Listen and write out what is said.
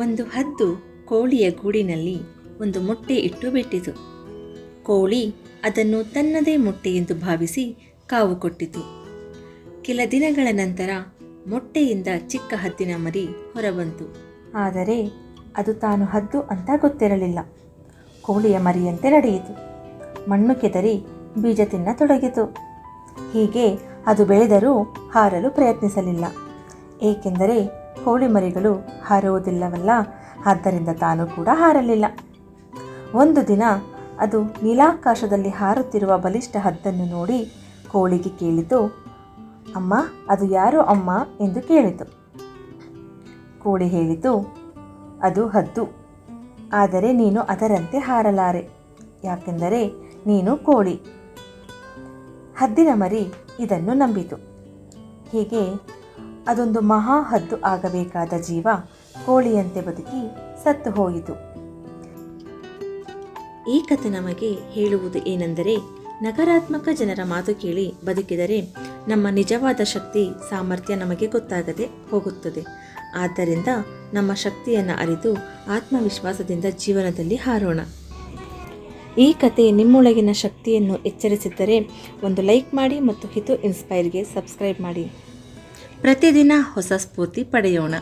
ಒಂದು ಹದ್ದು ಕೋಳಿಯ ಗೂಡಿನಲ್ಲಿ ಒಂದು ಮೊಟ್ಟೆ ಇಟ್ಟು ಬಿಟ್ಟಿತು. ಕೋಳಿ ಅದನ್ನು ತನ್ನದೇ ಮೊಟ್ಟೆ ಎಂದು ಭಾವಿಸಿ ಕಾವು ಕೊಟ್ಟಿತು. ಕೆಲ ದಿನಗಳ ನಂತರ ಮೊಟ್ಟೆಯಿಂದ ಚಿಕ್ಕ ಹದ್ದಿನ ಮರಿ ಹೊರಬಂತು. ಆದರೆ ಅದು ತಾನು ಹದ್ದು ಅಂತ ಗೊತ್ತಿರಲಿಲ್ಲ. ಕೋಳಿಯ ಮರಿಯಂತೆ ನಡೆಯಿತು. ಮಣ್ಣು ಕೆದರಿ ಬೀಜ ತಿನ್ನತೊಡಗಿತು. ಹೀಗೆ ಅದು ಬೆಳೆದರೂ ಹಾರಲು ಪ್ರಯತ್ನಿಸಲಿಲ್ಲ. ಏಕೆಂದರೆ ಕೋಳಿ ಮರಿಗಳು ಹಾರುವುದಿಲ್ಲವಲ್ಲ, ಆದ್ದರಿಂದ ತಾನು ಕೂಡ ಹಾರಲಿಲ್ಲ. ಒಂದು ದಿನ ಅದು ನೀಲಾಕಾಶದಲ್ಲಿ ಹಾರುತ್ತಿರುವ ಬಲಿಷ್ಠ ಹದ್ದನ್ನು ನೋಡಿ ಕೋಳಿಗೆ ಕೇಳಿತು, ಅಮ್ಮ, ಅದು ಯಾರು ಅಮ್ಮ ಎಂದು ಕೇಳಿತು. ಕೋಳಿ ಹೇಳಿತು, ಅದು ಹದ್ದು, ಆದರೆ ನೀನು ಅದರಂತೆ ಹಾರಲಾರೆ, ಯಾಕೆಂದರೆ ನೀನು ಕೋಳಿ. ಹದ್ದಿನ ಮರಿ ಇದನ್ನು ನಂಬಿತು. ಹೀಗೆ ಅದೊಂದು ಮಹಾ ಹದ್ದು ಆಗಬೇಕಾದ ಜೀವ ಕೋಳಿಯಂತೆ ಬದುಕಿ ಸತ್ತು ಹೋಯಿತು. ಈ ಕಥೆ ನಮಗೆ ಹೇಳುವುದು ಏನೆಂದರೆ, ನಕಾರಾತ್ಮಕ ಜನರ ಮಾತು ಕೇಳಿ ಬದುಕಿದರೆ ನಮ್ಮ ನಿಜವಾದ ಶಕ್ತಿ ಸಾಮರ್ಥ್ಯ ನಮಗೆ ಗೊತ್ತಾಗದೆ ಹೋಗುತ್ತದೆ. ಆದ್ದರಿಂದ ನಮ್ಮ ಶಕ್ತಿಯನ್ನು ಅರಿತು ಆತ್ಮವಿಶ್ವಾಸದಿಂದ ಜೀವನದಲ್ಲಿ ಹಾರೋಣ. ಈ ಕತೆ ನಿಮ್ಮೊಳಗಿನ ಶಕ್ತಿಯನ್ನು ಎಚ್ಚರಿಸಿದ್ದರೆ ಒಂದು ಲೈಕ್ ಮಾಡಿ ಮತ್ತು ಹಿತು ಇನ್ಸ್ಪೈರ್ಗೆ ಸಬ್ಸ್ಕ್ರೈಬ್ ಮಾಡಿ. ಪ್ರತಿದಿನ ಹೊಸ ಸ್ಫೂರ್ತಿ ಪಡೆಯೋಣ.